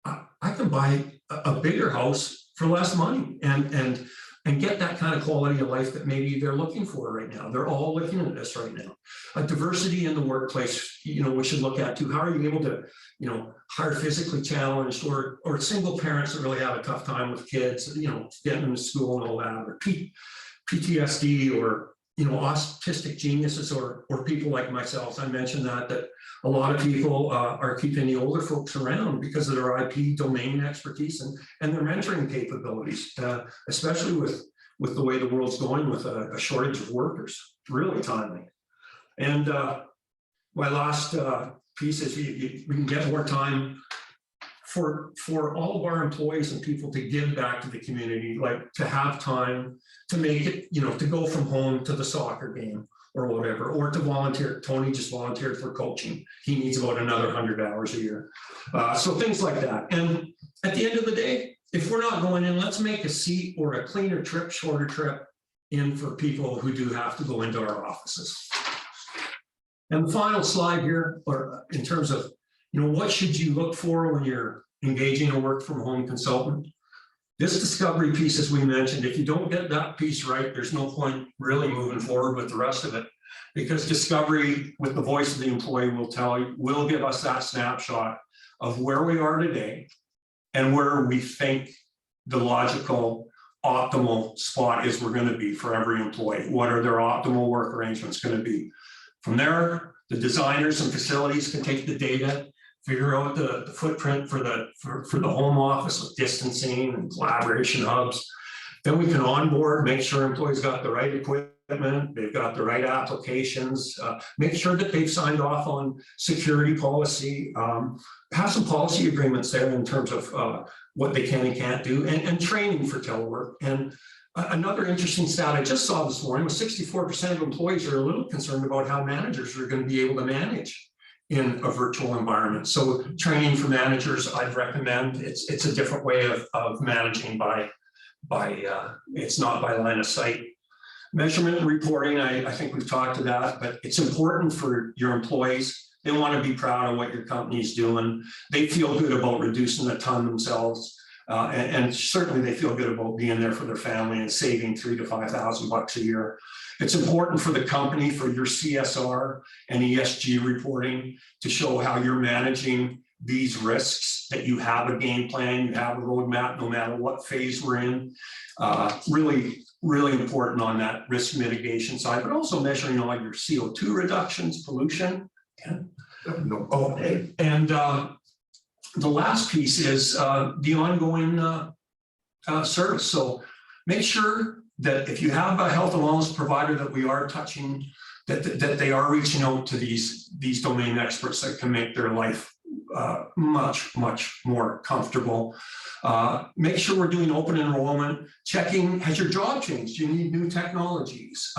I can buy a bigger house for less money and get that kind of quality of life that maybe they're looking for right now. They're all looking at this right now. A diversity in the workplace, we should look at too. How are you able to, hire physically challenged or single parents that really have a tough time with kids, getting them to school and all that, or PTSD or autistic geniuses or people like myself. I mentioned that a lot of people are keeping the older folks around because of their IP domain expertise and their mentoring capabilities, especially with the way the world's going with a shortage of workers. Really timely. And my last piece is we can get more time for all of our employees and people to give back to the community, like to have time to make it, to go from home to the soccer game or whatever, or to volunteer. Tony just volunteered for coaching. He needs about another 100 hours a year. So things like that. And at the end of the day, if we're not going in, let's make a seat or a cleaner trip, shorter trip in for people who do have to go into our offices. And the final slide here, or in terms of, what should you look for when you're engaging a work from home consultant? This discovery piece, as we mentioned, if you don't get that piece right, there's no point really moving forward with the rest of it, because discovery with the voice of the employee will give us that snapshot of where we are today and where we think the logical, optimal spot is we're going to be for every employee. What are their optimal work arrangements going to be? From there, the designers and facilities can take the data, figure out the footprint for the home office with distancing and collaboration hubs. Then we can onboard, make sure employees got the right equipment, they've got the right applications, make sure that they've signed off on security policy, have some policy agreements there in terms of what they can and can't do, and training for telework. And another interesting stat I just saw this morning was 64% of employees are a little concerned about how managers are going to be able to manage in a virtual environment. So training for managers, I'd recommend. It's a different way of managing by it's not by line of sight. Measurement and reporting, I think we've talked to that, but it's important for your employees. They want to be proud of what your company's doing. They feel good about reducing the ton themselves. And certainly they feel good about being there for their family and saving $3,000 to $5,000 a year. It's important for the company, for your CSR and ESG reporting, to show how you're managing these risks, that you have a game plan, you have a roadmap, no matter what phase we're in. Really, really important on that risk mitigation side, but also measuring all your CO2 reductions, pollution. And the last piece is the ongoing service. So make sure that if you have a health and wellness provider that we are touching, that they are reaching out to these domain experts that can make their life much, much more comfortable. Make sure we're doing open enrollment, checking, has your job changed? Do you need new technologies?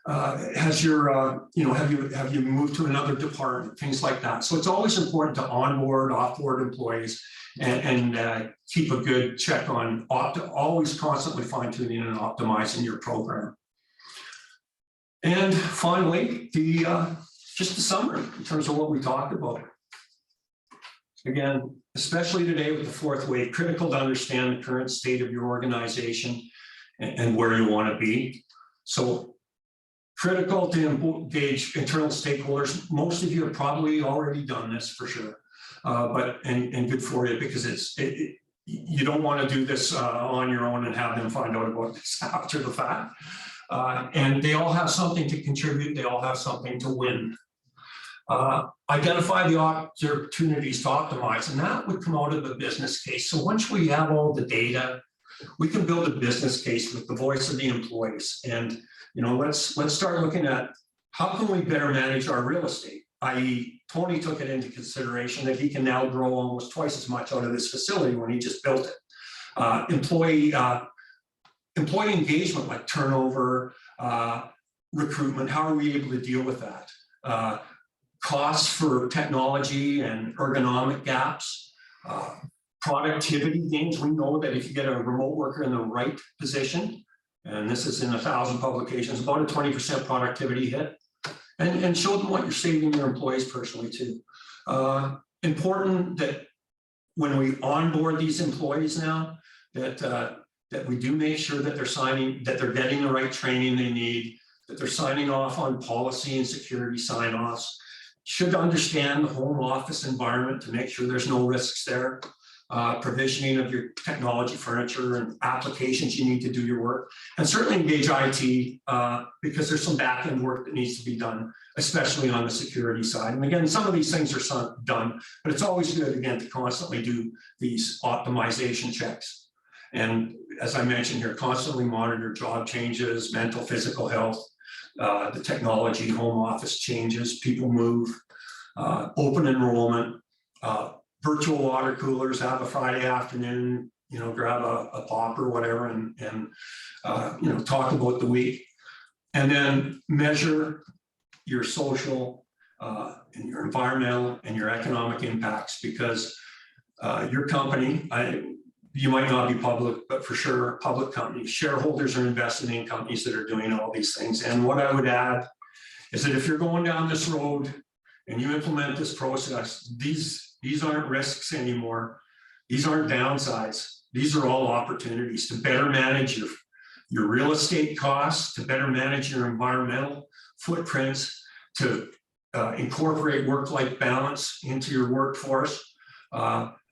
Has your, have you moved to another department? Things like that. So it's always important to onboard, offboard employees and keep a good check on, always constantly fine tuning and optimizing your program. And finally, just a summary in terms of what we talked about. Again, especially today with the fourth wave, critical to understand the current state of your organization and where you want to be. So critical to engage internal stakeholders. Most of you have probably already done this for sure, and good for you, because you don't want to do this on your own and have them find out about this after the fact. And they all have something to contribute. They all have something to win. Identify the opportunities to optimize, and that would come out of the business case. So once we have all the data, we can build a business case with the voice of the employees. And let's start looking at how can we better manage our real estate, i.e. Tony took it into consideration that he can now grow almost twice as much out of this facility when he just built it. Employee engagement, like turnover, recruitment, how are we able to deal with that? Costs for technology and ergonomic gaps, productivity gains. We know that if you get a remote worker in the right position, and this is in 1,000 publications, about a 20% productivity hit, and show them what you're saving your employees personally too. Important that when we onboard these employees now, that we do make sure that they're getting the right training they need, that they're signing off on policy and security sign-offs, should understand the home office environment to make sure there's no risks there, provisioning of your technology furniture and applications you need to do your work, and certainly engage IT because there's some back-end work that needs to be done, especially on the security side. And again, some of these things are done, but it's always good, again, to constantly do these optimization checks. And as I mentioned here, constantly monitor job changes, mental, physical health, the technology, home office changes, people move, open enrollment, virtual water coolers, have a Friday afternoon, grab a pop or whatever and talk about the week. And then measure your social and your environmental and your economic impacts, because your company, you might not be public, but for sure, public companies, shareholders are invested in companies that are doing all these things. And what I would add is that if you're going down this road and you implement this process, these aren't risks anymore. These aren't downsides. These are all opportunities to better manage your real estate costs, to better manage your environmental footprints, to incorporate work-life balance into your workforce.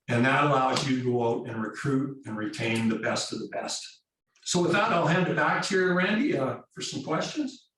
And that allows you to go out and recruit and retain the best of the best. So with that, I'll hand it back to you, Randy, for some questions.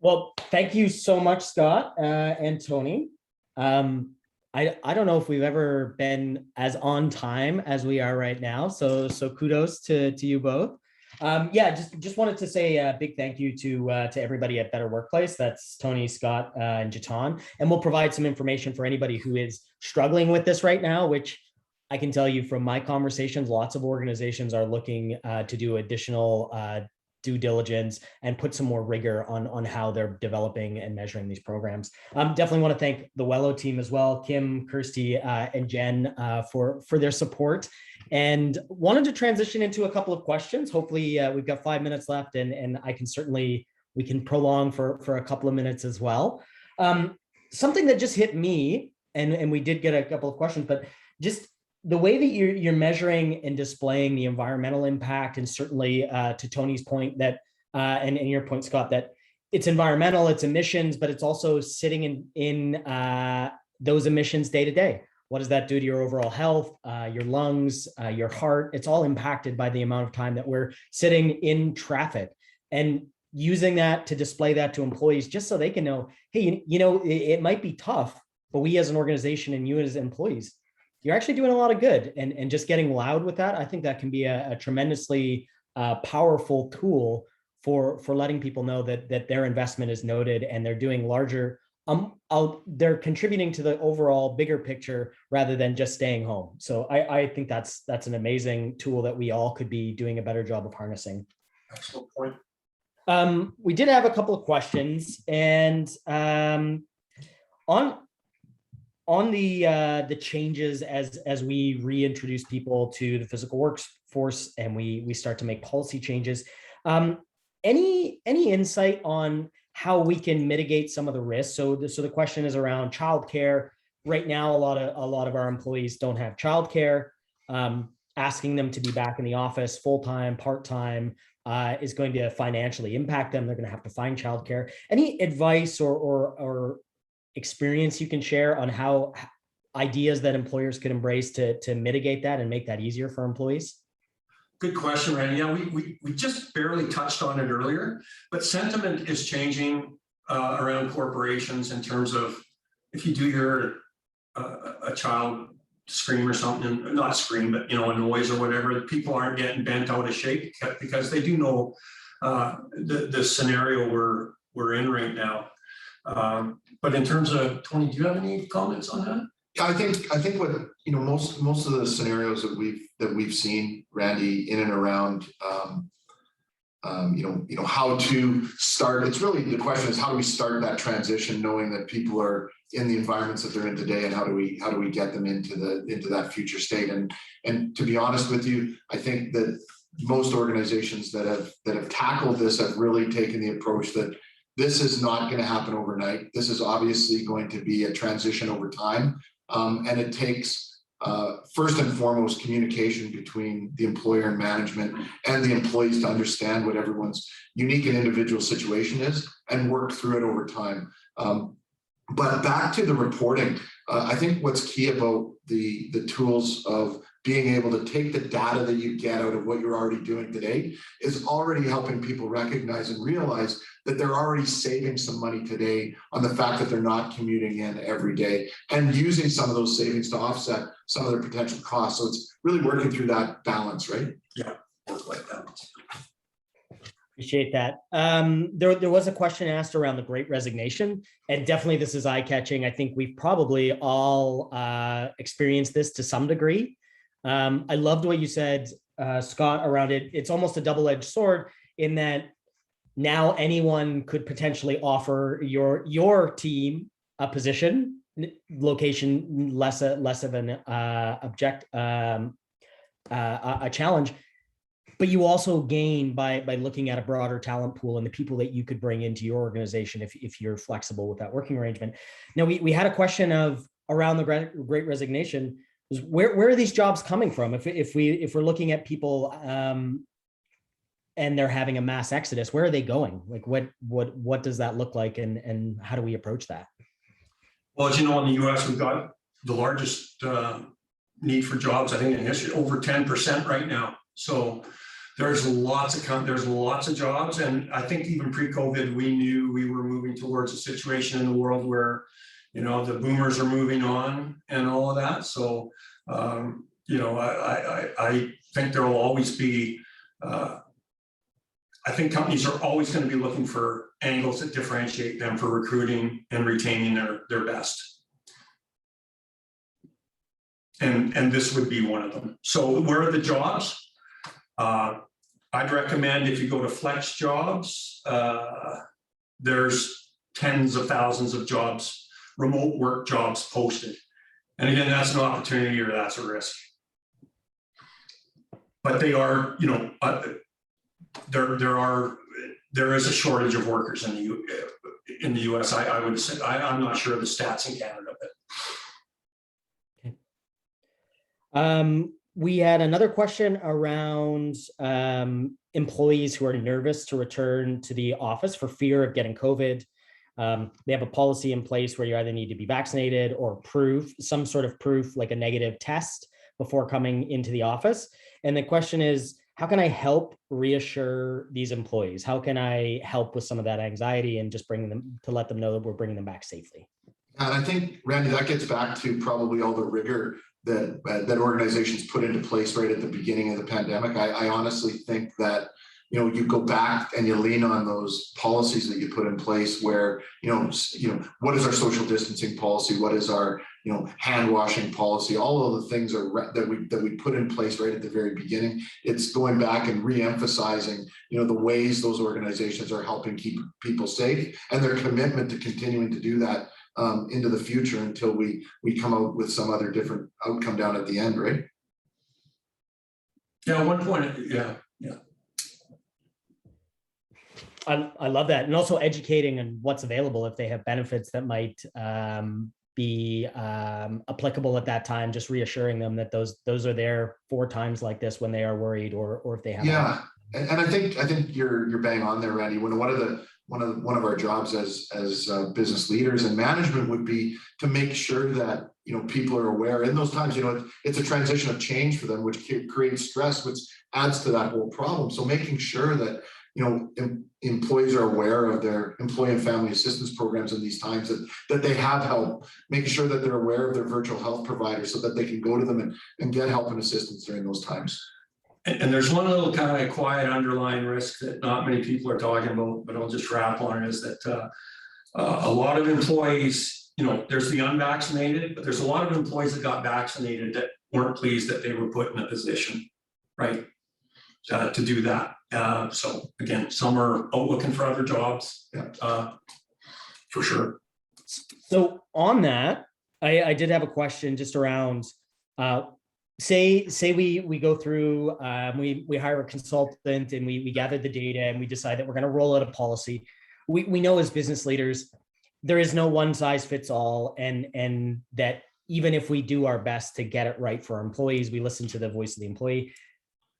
Well, thank you so much, Scott and Tony. I don't know if we've ever been as on time as we are right now. So kudos to you both. Yeah, just wanted to say a big thank you to everybody at Better Workplace. That's Tony, Scott, and Jatan. And we'll provide some information for anybody who is struggling with this right now, which I can tell you from my conversations, lots of organizations are looking to do additional due diligence and put some more rigor on how they're developing and measuring these programs. Definitely want to thank the Wello team as well, Kim, Kirsty, and Jen for their support. And wanted to transition into a couple of questions. Hopefully we've got 5 minutes left, and we can prolong for a couple of minutes as well. Something that just hit me, and we did get a couple of questions, but just the way that you're measuring and displaying the environmental impact, and certainly to Tony's point that, and your point, Scott, that it's environmental, it's emissions, but it's also sitting in those emissions day to day. What does that do to your overall health, your lungs, your heart? It's all impacted by the amount of time that we're sitting in traffic, and using that to display that to employees, just so they can know, hey, it might be tough, but we as an organization and you as employees, you're actually doing a lot of good. And just getting loud with that, I think that can be a tremendously powerful tool for letting people know that their investment is noted and they're doing larger, they're contributing to the overall bigger picture rather than just staying home. So I think that's an amazing tool that we all could be doing a better job of harnessing. Excellent point. We did have a couple of questions, and on the changes as we reintroduce people to the physical workforce and we start to make policy changes, any insight on how we can mitigate some of the risks? So the question is around childcare. Right now, a lot of our employees don't have childcare. Asking them to be back in the office full-time, part-time is going to financially impact them. They're going to have to find childcare. Any advice or experience you can share on how ideas that employers could embrace to mitigate that and make that easier for employees? Good question, Randy. Yeah, we just barely touched on it earlier, but sentiment is changing around corporations in terms of if you do hear a child scream or something, not scream, but a noise or whatever, people aren't getting bent out of shape because they do know the scenario we're in right now. But in terms of, Tony, do you have any comments on that? I think what most of the scenarios that we've seen, Randy, in and around how to start. It's really, the question is, how do we start that transition, knowing that people are in the environments that they're in today, and how do we get them into that future state? And to be honest with you, I think that most organizations that have tackled this have really taken the approach that this is not going to happen overnight. This is obviously going to be a transition over time. And it takes, first and foremost, communication between the employer and management and the employees to understand what everyone's unique and individual situation is and work through it over time. But back to the reporting, I think what's key about the tools of being able to take the data that you get out of what you're already doing today is already helping people recognize and realize that they're already saving some money today on the fact that they're not commuting in every day and using some of those savings to offset some of their potential costs. So it's really working through that balance, right? Yeah, work-life balance. Appreciate that. There was a question asked around the Great Resignation, and definitely this is eye-catching. I think we've probably all experienced this to some degree. I loved what you said, Scott, around it. It's almost a double-edged sword in that now anyone could potentially offer your team a position, location less of an a challenge. But you also gain by looking at a broader talent pool and the people that you could bring into your organization if you're flexible with that working arrangement. Now, we had a question around the Great Resignation. Is where are these jobs coming from? If we're looking at people and they're having a mass exodus, where are they going? Like what does that look like, and how do we approach that? Well, as you know, in the U.S., we've got the largest need for jobs, I think, in history, over 10% right now. So there's lots of jobs, and I think even pre-COVID, we knew we were moving towards a situation in the world where, the boomers are moving on and all of that. So, I think there will always be. I think companies are always going to be looking for angles that differentiate them for recruiting and retaining their best. And this would be one of them. So where are the jobs? I'd recommend if you go to Flex Jobs, there's tens of thousands of jobs, remote work jobs posted. And again, that's an opportunity or that's a risk. But they are, there is a shortage of workers in the U.S. I would say. I'm not sure of the stats in Canada, but. Okay. We had another question around employees who are nervous to return to the office for fear of getting COVID. They have a policy in place where you either need to be vaccinated or some sort of proof, like a negative test, before coming into the office. And the question is, how can I help reassure these employees? How can I help with some of that anxiety and just bring them to let them know that we're bringing them back safely? And I think, Randy, that gets back to probably all the rigor that organizations put into place right at the beginning of the pandemic. I honestly think that, you go back and you lean on those policies that you put in place where, what is our social distancing policy? What is our, hand washing policy? All of the things that we put in place right at the very beginning. It's going back and re-emphasizing, the ways those organizations are helping keep people safe and their commitment to continuing to do that into the future until we come out with some other different outcome down at the end, right? Yeah, one point, yeah. I love that. And also educating on what's available if they have benefits that might be applicable at that time, just reassuring them that those are there for times like this when they are worried or if they have. Yeah. And I think you're bang on there, Randy. One of our jobs as business leaders and management would be to make sure that people are aware in those times. It's a transition of change for them, which creates stress, adds to that whole problem. So making sure that, employees are aware of their employee and family assistance programs in these times, that they have help, making sure that they're aware of their virtual health providers so that they can go to them and get help and assistance during those times. And there's one little kind of quiet underlying risk that not many people are talking about, but I'll just wrap on it, is that a lot of employees, there's the unvaccinated, but there's a lot of employees that got vaccinated that weren't pleased that they were put in a position, right, to do that. So again, some are out looking for other jobs, for sure. So on that, I did have a question just around, say we go through, we hire a consultant and we gather the data and we decide that we're going to roll out a policy. We know as business leaders, there is no one size fits all, and that even if we do our best to get it right for our employees, we listen to the voice of the employee.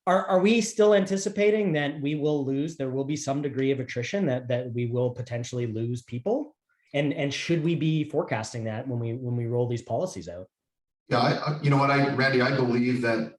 Are we still anticipating that we will lose? There will be some degree of attrition, that we will potentially lose people, and should we be forecasting that when we roll these policies out? Yeah, Randy, I believe that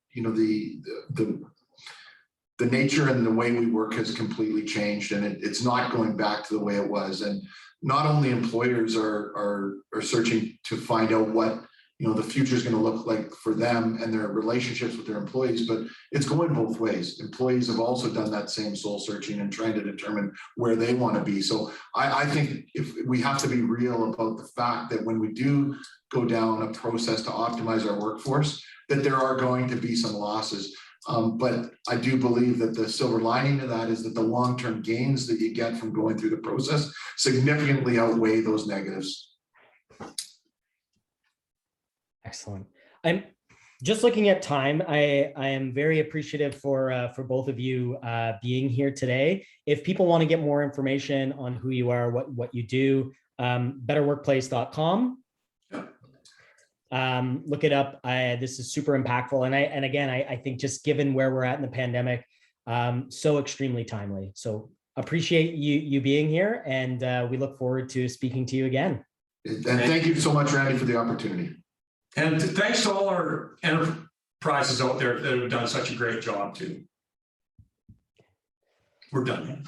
the nature and the way we work has completely changed, and it's not going back to the way it was. And not only employers are searching to find out what the future is going to look like for them and their relationships with their employees, but it's going both ways. Employees have also done that same soul searching and trying to determine where they want to be. So I think if we have to be real about the fact that when we do go down a process to optimize our workforce, that there are going to be some losses. But I do believe that the silver lining to that is that the long-term gains that you get from going through the process significantly outweigh those negatives. Excellent. I'm just looking at time. I am very appreciative for both of you being here today. If people want to get more information on who you are, what you do, betterworkplace.com. Look it up. This is super impactful, and again, I think just given where we're at in the pandemic, so extremely timely. So appreciate you being here, and we look forward to speaking to you again. And thank you so much, Randy, for the opportunity. And thanks to all our enterprises out there that have done such a great job too. We're done.